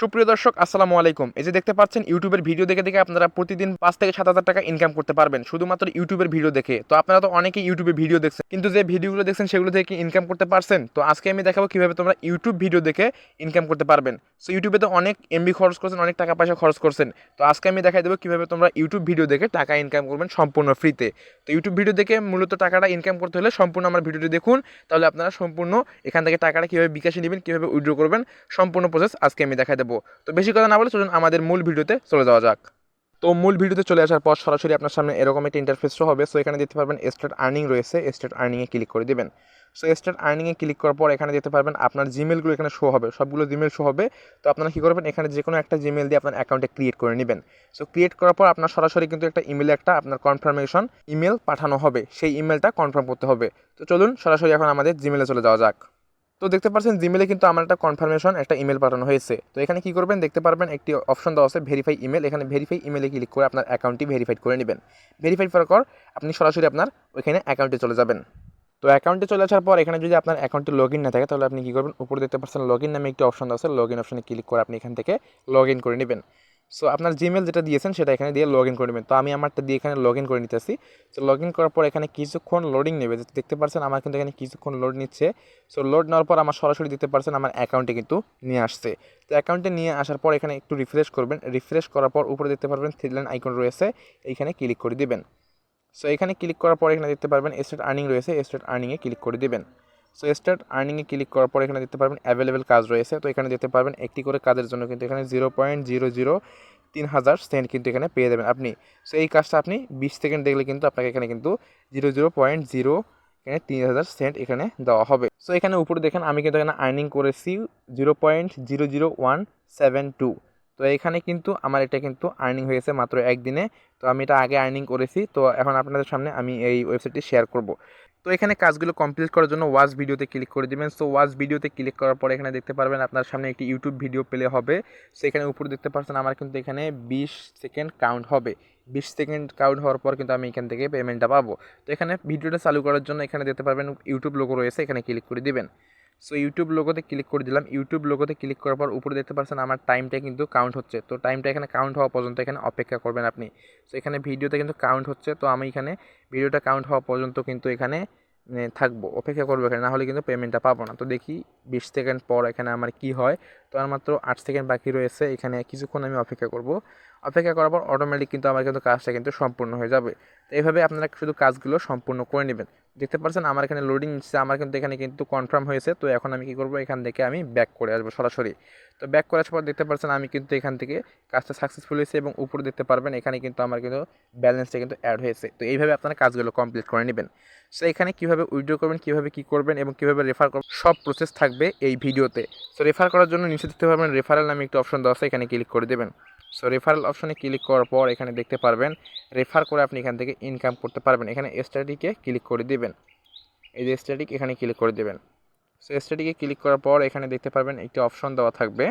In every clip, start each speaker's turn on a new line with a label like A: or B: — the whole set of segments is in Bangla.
A: সুপ্রিয় দর্শক আসসালামু আলাইকুম। এই যে দেখতে পাচ্ছেন ইউটিউবের ভিডিও দেখে দেখে আপনারা প্রতিদিন 5 থেকে 7,000 টাকা ইনকাম করতে পারবেন শুধুমাত্র ইউটিউবের ভিডিও দেখে। তো আপনারা তো অনেকেই ইউটিউবে ভিডিও দেখছেন, কিন্তু যে ভিডিওগুলো দেখছেন সেগুলো থেকে কি ইনকাম করতে পারছেন? তো আজকে আমি দেখাবো কিভাবে তোমরা ইউটিউব ভিডিও দেখে ইনকাম করতে পারবেন। সো ইউটিউবে তো অনেক এমবি খরচ করছেন, অনেক টাকা পয়সা খরচ করছেন। তো আজকে আমি দেখাই দেবো কিভাবে তোমরা ইউটিউব ভিডিও দেখে টাকা ইনকাম করবেন সম্পূর্ণ ফ্রিতে। তো ইউটিউব ভিডিও দেখে মূলত টাকাটা ইনকাম করতে হলে সম্পূর্ণ আমার ভিডিওটি দেখুন, তাহলে আপনারা সম্পূর্ণ এখান থেকে টাকাটা কীভাবে বিকাশে নেবেন, কীভাবে উইথড্র করবেন সম্পূর্ণ প্রসেস আজকে আমি দেখাই দেবো। তো বেশি কথা না বলে চলুন আমাদের মূল ভিডিওতে চলে যাওয়া যাক। তো মূল ভিডিওতে চলে আসার পর সরাসরি আপনার সামনে এরকম একটা ইন্টারফেস শো হবে। সো এখানে দেখতে পারবেন স্টার্ট আর্নিং রয়েছে, স্টার্ট আর্নিংয়ে ক্লিক করে দেবেন। সো স্টার্ট আর্নিংয়ে ক্লিক করার পর এখানে দেখতে পারবেন আপনার জিমেলগুলো এখানে শো হবে, সবগুলো জিমেল শো হবে। তো আপনারা কী করবেন, এখানে যে কোনো একটা জিমেল দিয়ে আপনার অ্যাকাউন্টে ক্রিয়েট করে নেবেন। সো ক্রিয়েট করার পর আপনার সরাসরি কিন্তু একটা ইমেলে একটা আপনার কনফার্মেশন ইমেল পাঠানো হবে, সেই ইমেলটা কনফার্ম করতে হবে। তো চলুন সরাসরি এখন আমাদের জিমেলে চলে যাওয়া যাক। তো দেখতে পাচ্ছেন জিমেলে কিন্তু আমার একটা কনফার্মেশন একটা ইমেল পাঠানো হয়েছে। তো এখানে কি করবেন, দেখতে পারবেন একটি অপশন দেওয়া আছে ভেরিফাই ইমেল। এখানে ভেরিফাই ইমেলে ক্লিক করে আপনার অ্যাকাউন্টটি ভেরিফাইড করে নেবেন। ভেরিফাইড করার পর আপনি সরাসরি আপনার ওইখানে অ্যাকাউন্টে চলে যাবেন। তো অ্যাকাউন্টে চলে আসার পর এখানে যদি আপনার অ্যাকাউন্টে লগ ইন না থাকে, তাহলে আপনি কী করবেন, উপরে দেখতে পাচ্ছেন লগ ইন নামে একটি অপশন আছে, লগ ইন অপশনে ক্লিক করে আপনি এখান থেকে লগ ইন করে নেবেন। সো আপনার জিমেল যেটা দিয়েছেন সেটা এখানে দিয়ে লগ ইন করে নেবেন। তো আমি আমারটা দিয়ে এখানে লগ ইন করে নিতেছি। তো লগ ইন করার পর এখানে কিছুক্ষণ লোডিং নেবে, দেখতে পাচ্ছেন আমার কিন্তু এখানে কিছুক্ষণ লোড নিচ্ছে। সো লোড নেওয়ার পর আমার সরাসরি দেখতে পাচ্ছেন আমার অ্যাকাউন্টে কিন্তু নিয়ে আসছে। তো অ্যাকাউন্টে নিয়ে আসার পর এখানে একটু রিফ্রেশ করবেন। রিফ্রেশ করার পর উপরে দেখতে পারবেন থ্রি লাইন আইকন রয়েছে, এইখানে ক্লিক করে দিবেন। সো এখানে ক্লিক করার পর এখানে দেখতে পারবেন স্টার্ট আর্নিং রয়েছে, স্টার্ট আর্নিংয়ে ক্লিক করে দিবেন। সো স্টার্ট আর্নিংয়ে ক্লিক করার পর এখানে দেখতে পারবেন অ্যাভেলেবেল কাজ রয়েছে। তো এখানে দেখতে পারবেন একটি করে কাজের জন্য কিন্তু এখানে 0.003000 সেন্ট কিন্তু এখানে পেয়ে যাবেন আপনি। সো এই কাজটা আপনি 20 সেকেন্ড দেখলে কিন্তু আপনাকে এখানে কিন্তু 0.0 এখানে 3000 সেন্ট এখানে দেওয়া হবে। সো এখানে উপরে দেখেন আমি কিন্তু এখানে আর্নিং করেছি 0.00172। তো এখানে কিন্তু আমার এটা কিন্তু আর্নিং হয়েছে মাত্র একদিনে। তো আমি এটা আগে আর্নিং করেছি। তো এখন আপনাদের সামনে আমি এই ওয়েবসাইটটি শেয়ার করব। তো এখানে কাজগুলো কমপ্লিট করার জন্য ওয়াচ ভিডিওতে ক্লিক করে দিবেন। সো ওয়াচ ভিডিওতে ক্লিক করার পর এখানে দেখতে পারবেন আপনার সামনে একটি ইউটিউব ভিডিও প্লে হবে। সো এখানে উপরে দেখতে পাচ্ছেন আমার কিন্তু এখানে 20 সেকেন্ড কাউন্ট হবে। 20 সেকেন্ড কাউন্ট হওয়ার পর কিন্তু আমি এখান থেকে পেমেন্টটা পাবো। তো এখানে ভিডিওটা চালু করার জন্য এখানে দেখতে পারবেন ইউটিউব লোগো রয়েছে, এখানে ক্লিক করে দিবেন। সো ইউটিউব লোগোতে ক্লিক করে দিলাম। ইউটিউব লোগোতে ক্লিক করার পর উপরে দেখতে পাচ্ছেন আমার টাইমটা কিন্তু কাউন্ট হচ্ছে। তো টাইমটা এখানে কাউন্ট হওয়া পর্যন্ত এখানে অপেক্ষা করবেন আপনি। সো এখানে ভিডিওতে কিন্তু কাউন্ট হচ্ছে, তো আমি এখানে ভিডিওটা কাউন্ট হওয়া পর্যন্ত কিন্তু এখানে থাকবো, অপেক্ষা করবো এখানে, না হলে কিন্তু পেমেন্টটা পাবো না। তো দেখি 20 সেকেন্ড পর এখানে আমার কি হয়। তো আর মাত্র 8 সেকেন্ড বাকি রয়েছে, এখানে কিছুক্ষণ আমি অপেক্ষা করব। অপেক্ষা করার পর অটোমেটিক কিন্তু আমার কিন্তু কাজটা কিন্তু সম্পূর্ণ হয়ে যাবে। তো এইভাবে আপনারা শুধু কাজগুলো সম্পূর্ণ করে নেবেন। দেখতে পাচ্ছেন আমার এখানে লোডিং নিচ্ছে, আমার কিন্তু এখানে কিন্তু কনফার্ম হয়েছে। তো এখন আমি কি করব, এখান থেকে আমি ব্যাক করে আসবো সরাসরি। তো ব্যাক করে আসার পর দেখতে পাচ্ছেন আমি কিন্তু এখান থেকে কাজটা সাকসেসফুল হয়েছে এবং উপরে দেখতে পারবেন এখানে কিন্তু আমার কিন্তু ব্যালেন্সটা কিন্তু অ্যাড হয়েছে। তো এইভাবে আপনারা কাজগুলো কমপ্লিট করে নেবেন। সো এখানে কীভাবে উইথড্র করবেন, কীভাবে কী করবেন এবং কীভাবে রেফার করবেন সব প্রসেস থাকবে এই ভিডিওতে। সো রেফার করার জন্য নিচে দেখতে পারবেন রেফারেল নামে একটি অপশন দেওয়া আছে, এখানে ক্লিক করে দেবেন। সো রেফারেল অপশনে ক্লিক করার পর এখানে দেখতে পারবেন রেফার করে আপনি এখান থেকে ইনকাম করতে পারবেন। এখানে স্ট্যাটিকে ক্লিক করে দিবেন, এই যে স্ট্যাটিক এখানে ক্লিক করে দেবেন। সো স্ট্যাটিকে ক্লিক করার পর এখানে দেখতে পারবেন একটি অপশন দেওয়া থাকবে।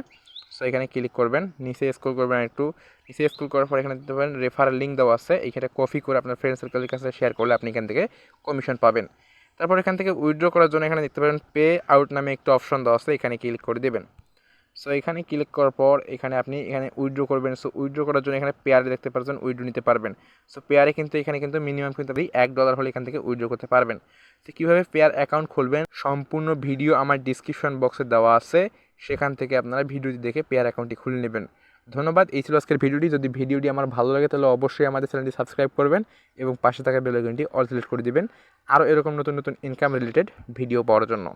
A: সো এখানে ক্লিক করবেন, নিচে স্ক্রল করবেন, একটু নিচে স্ক্রল করার পর এখানে দেখতে পাবেন রেফারেল লিঙ্ক দেওয়া আছে, এখানে কপি করে আপনার ফ্রেন্ড সার্কেলের কাছে শেয়ার করলে আপনি এখান থেকে কমিশন পাবেন। তারপর এখান থেকে উইথড্র করার জন্য এখানে দেখতে পাবেন পে আউট নামে একটু অপশন দেওয়া আছে, এখানে ক্লিক করে দেবেন। সো এখানে ক্লিক করার পর এখানে আপনি এখানে উইথড্র করবেন। সো উইথড্র করার জন্য এখানে পেয়ারে দেখতে পাচ্ছেন উইথড্র নিতে পারবেন। সো পেয়ারে কিন্তু এখানে কিন্তু মিনিমাম কিন্তু আপনি $1 হলে এখান থেকে উইথড্র করতে পারবেন। তো কীভাবে পেয়ার অ্যাকাউন্ট খুলবেন সম্পূর্ণ ভিডিও আমার ডিসক্রিপশন বক্সে দেওয়া আছে, সেখান থেকে আপনারা ভিডিওটি দেখে পেয়ার অ্যাকাউন্টটি খুলে নেবেন। ধন্যবাদ, এই ছিল আজকের ভিডিওটি। যদি ভিডিওটি আমার ভালো লাগে তাহলে অবশ্যই আমাদের চ্যানেলটি সাবস্ক্রাইব করবেন এবং পাশে থাকা বেল আইকনটি অল সিলেক্ট করে দিবেন আরও এরকম নতুন নতুন ইনকাম রিলেটেড ভিডিও পাওয়ার জন্য।